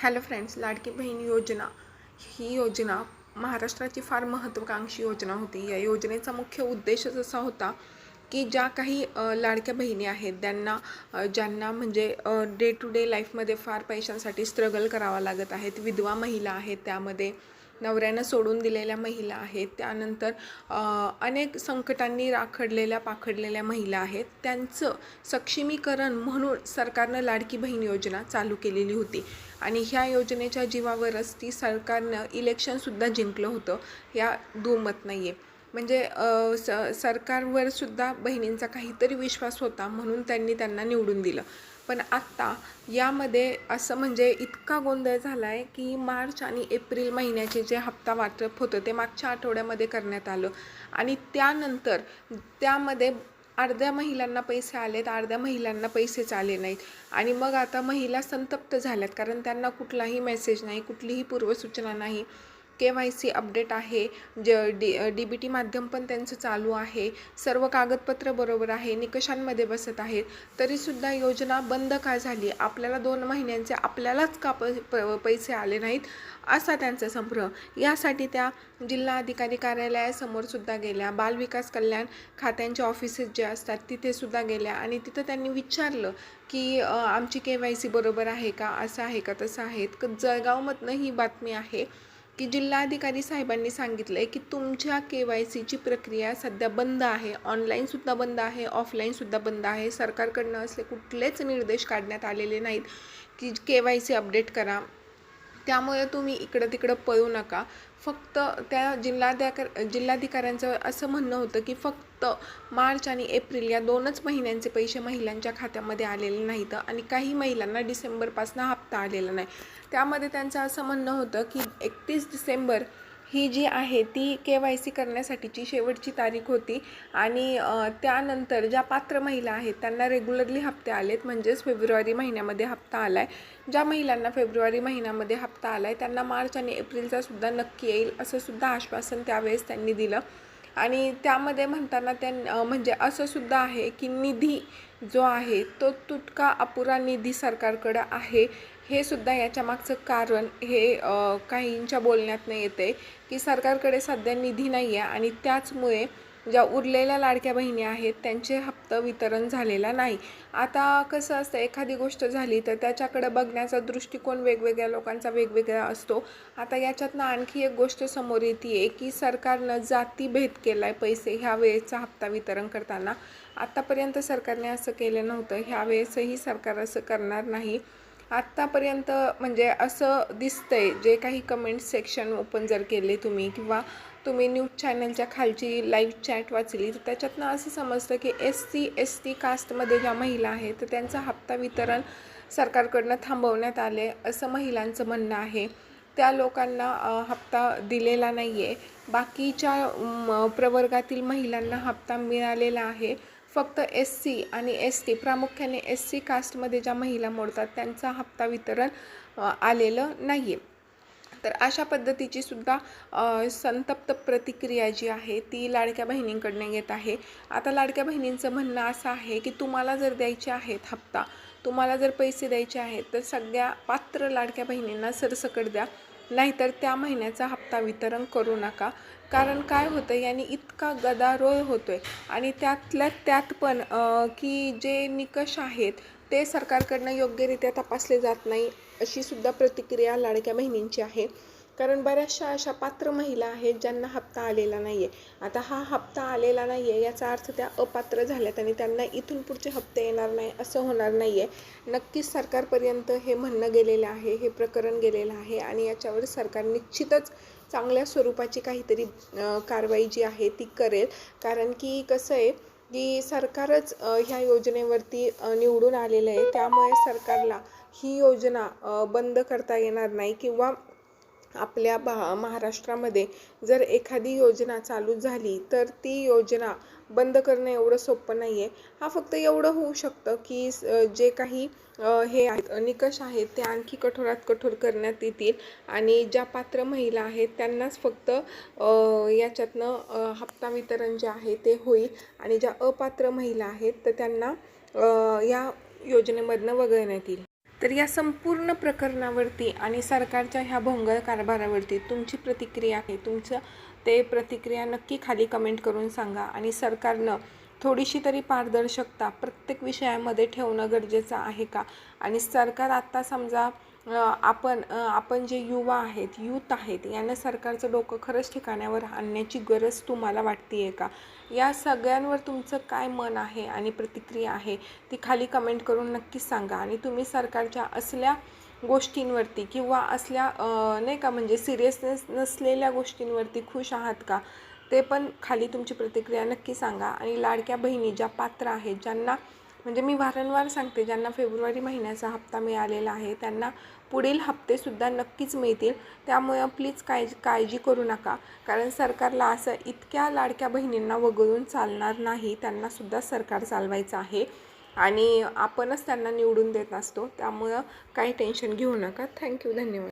Hello friends, Ladki Bahin योजना ही योजना महाराष्ट्राची फार महत्त्वाकांक्षी योजना होती। या योजनेचा मुख्य उद्देशच असा होता की ज्या काही लाडक्या बहिणी आहेत ज्यांना म्हणजे डे टू डे लाईफमध्ये फार पैशांसाठी स्ट्रगल करावा लागत आहेत, विधवा महिला आहेत, त्यामध्ये नवऱ्यानं सोडून दिलेल्या महिला आहेत, त्यानंतर अनेक संकटांनी पाखडलेल्या महिला आहेत, त्यांचं सक्षमीकरण म्हणून सरकारनं लाडकी बहीण योजना चालू केलेली होती। आणि ह्या योजनेच्या जीवावरच ती सरकारनं इलेक्शनसुद्धा जिंकलं होतं, या दुमत नाही आहे। म्हणजे सरकारवर सुद्धा बहिणींचा काहीतरी विश्वास होता म्हणून त्यांना निवडून दिलं। पण आत्ता यामध्ये असं म्हणजे इतका गोंधळ झाला आहे की मार्च आणि एप्रिल महिन्याचे जे हप्ता वाटप होतं ते मागच्या आठवड्यामध्ये करण्यात आलं आणि त्यानंतर त्यामध्ये अर्ध्या महिलांना पैसे आलेत, अर्ध्या महिलांना पैसेच आले नाहीत। आणि मग आता महिला संतप्त झाल्यात, कारण त्यांना कुठलाही मेसेज नाही, कुठलीही पूर्वसूचना नाही। KYC अपडेट आहे, DBT माध्यम पण त्यांचं चालू आहे, सर्व कागदपत्र बरोबर आहे, निकषांमध्ये बसत आहेत, तरीसुद्धा योजना बंद का झाली? आपल्याला 2 महिन्यांचे आपल्यालाच का पैसे आले नाहीत, असा त्यांचा संभ्रम। यासाठी त्या जिल्हा अधिकारी कार्यालयासमोर सुद्धा गेल्या, बालविकास कल्याण खात्यांच्या ऑफिसेस जे असतात तिथे सुद्धा गेल्या आणि तिथं त्यांनी विचारलं की आमची KYC बरोबर आहे का, असं आहे का, तसं आहे। जळगावमधनं ही बातमी आहे की जिल्हाधिकारी साहेबांनी सांगितलं की तुमच्या KYCची प्रक्रिया सध्या बंद आहे, ऑनलाईनसुद्धा बंद आहे, ऑफलाईनसुद्धा बंद आहे। सरकारकडनं असले कुठलेच निर्देश काढण्यात आलेले नाहीत की KYC अपडेट करा, त्यामुळे तुम्ही इकडं तिकडं पळू नका। फक्त त्या जिल्हाधिकाऱ्यांचं असं म्हणणं होतं की फक्त मार्च आणि एप्रिल या 2च महिन्यांचे पैसे महिलांच्या खात्यामध्ये आलेले नाहीत आणि काही महिलांना डिसेंबरपासून हप्ता आलेला नाही। त्यामध्ये त्यांचं असं म्हणणं होतं की 31 डिसेंबर ही जी आहे ती KYC करण्यासाठीची शेवटची तारीख होती आणि त्यानंतर ज्या पात्र महिला आहेत त्यांना रेग्युलरली हप्ते आलेत, म्हणजेच फेब्रुवारी महिन्यामध्ये हप्ता आला आहे। ज्या महिलांना फेब्रुवारी महिन्यामध्ये हप्ता आला आहे त्यांना मार्च आणि एप्रिलचा सुद्धा नक्की येईल, असं सुद्धा आश्वासन त्यावेळेस त्यांनी दिलं। आणि त्यामध्ये म्हणताना म्हणजे असं सुद्धा आहे की निधी जो आहे तो तुटका अपुरा निधी सरकारकडं आहे, हे सुद्धा याच्या मागचं कारण हे काहींच्या बोलण्यातनं येते की सरकारकडे सध्या निधी नाही आहे आणि त्याचमुळे ज्या उरलेल्या लाडक्या बहिणी आहेत त्यांचे हप्ता वितरण झालेला नाही। आता कसं असतं, एखादी गोष्ट झाली तर त्याच्याकडे बघण्याचा दृष्टिकोन वेगवेगळ्या लोकांचा वेगवेगळा असतो। आता याच्यातनं आणखी एक गोष्ट समोर येते की सरकारनं जातीभेद केला आहे पैसे ह्या वेळेचा हप्ता वितरण करताना। आत्तापर्यंत सरकारने असं केलं नव्हतं, ह्यावेळेसही सरकार असं करणार नाही। आत्तापर्यंत म्हणजे असं दिसतंय, जे काही कमेंट सेक्शन ओपन जर केले तुम्ही किंवा तुम्ही न्यूज चॅनलच्या खालची लाईव्ह चॅट वाचली तर त्याच्यातनं असं समजतं की SC ST कास्टमध्ये ज्या महिला आहेत तर त्यांचं हप्ता वितरण सरकारकडनं थांबवण्यात आले असं महिलांचं म्हणणं आहे। त्या लोकांना हप्ता दिलेला नाही आहे, बाकीच्या प्रवर्गातील महिलांना हप्ता मिळालेला आहे। फक्त SC आणि ST, प्रामुख्याने SC कास्टमध्ये ज्या महिला मोडतात त्यांचा हप्ता वितरण आलेलं नाही आहे। तर अशा पद्धतीची सुद्धा संतप्त प्रतिक्रिया जी आहे ती लाडक्या बहिणींकडनं येत आहे। आता लाडक्या बहिणींचं म्हणणं असं आहे की तुम्हाला जर द्यायचे आहेत हप्ता, तुम्हाला जर पैसे द्यायचे आहेत तर सगळ्या पात्र लाडक्या बहिणींना सरसकट द्या, नाहीतर त्या महिन्याचा हप्ता वितरण करू नका। कारण काय होतं, यांनी इतका गदारोळ होतोय आणि त्यातल्या त्यात पण की जे निकष आहेत ते सरकारकडनं योग्यरित्या तपासले जात नाही, अशी सुद्धा प्रतिक्रिया लाडक्या बहिणींची आहे। कारण बऱ्याचशा अशा पात्र महिला आहेत ज्यांना हप्ता आलेला नाही आहे। आता हा हप्ता आलेला नाही आहे याचा अर्थ त्या अपात्र झाल्यात आणि त्यांना इथून पुढचे हप्ते येणार नाही असं होणार नाही आहे। नक्कीच सरकारपर्यंत हे म्हणणं गेलेलं आहे, हे प्रकरण गेलेलं आहे आणि याच्यावर सरकार निश्चितच चांगल्या स्वरूपाची काहीतरी कारवाई जी आहे ती करेल। कारण की कसं आहे की सरकारच ह्या योजनेवरती निवडून आलेलं आहे, त्यामुळे सरकारला ही योजना बंद करता येणार नाही किंवा आपल्या महाराष्ट्रामध्ये जर एखादी योजना चालू झाली तर ती योजना बंद करणं एवढं सोपं नाही आहे। हा फक्त एवढं होऊ शकतं की जे काही हे आहेत निकष आहेत ते आणखी कठोरात कठोर करण्यात येतील आणि ज्या पात्र महिला आहेत त्यांनाच फक्त याच्यातनं हप्ता वितरण जे आहे ते होईल आणि ज्या अपात्र महिला आहेत तर त्यांना या योजनेमधनं वगळण्यात येईल। तर या संपूर्ण प्रकरणावरती आणि सरकारच्या ह्या भोंगळ कारभारावरती तुमची प्रतिक्रिया आहे, तुमचं ते प्रतिक्रिया नक्की खाली कमेंट करून सांगा. आणि सरकारनं थोडीशी तरी पारदर्शकता प्रत्येक विषयामध्ये ठेवणं गरजेचं आहे का? आणि सरकार आत्ता समजा आपण जे युवा आहेत, यूथ आहेत, यांना सरकारचं डोकं खरंच ठिकाण्यावर आणण्याची गरज तुम्हाला वाटते आहे का? या सगळ्यांवर तुमचं काय मन आहे आणि प्रतिक्रिया आहे ती खाली कमेंट करून नक्कीच सांगा. आणि तुम्ही सरकारच्या असल्या गोष्टींवरती किंवा असल्या नाही का म्हणजे सिरियसनेस नसलेल्या गोष्टींवरती खुश आहात का, ते पण खाली तुमची प्रतिक्रिया नक्की सांगा. आणि लाडक्या बहिणी ज्या पात्र आहेत, ज्यांना म्हणजे मी वारंवार सांगते, ज्यांना फेब्रुवारी महिन्याचा हप्ता मिळालेला आहे त्यांना पुढील हप्तेसुद्धा नक्कीच मिळतील. त्यामुळे प्लीज काळजी करू नका, कारण सरकारला असं इतक्या लाडक्या बहिणींना वगळून चालणार नाही. त्यांनासुद्धा सरकार चालवायचं आहे आणि आपणच त्यांना निवडून देत असतो. त्यामुळं काही टेन्शन घेऊ नका. थँक्यू, धन्यवाद.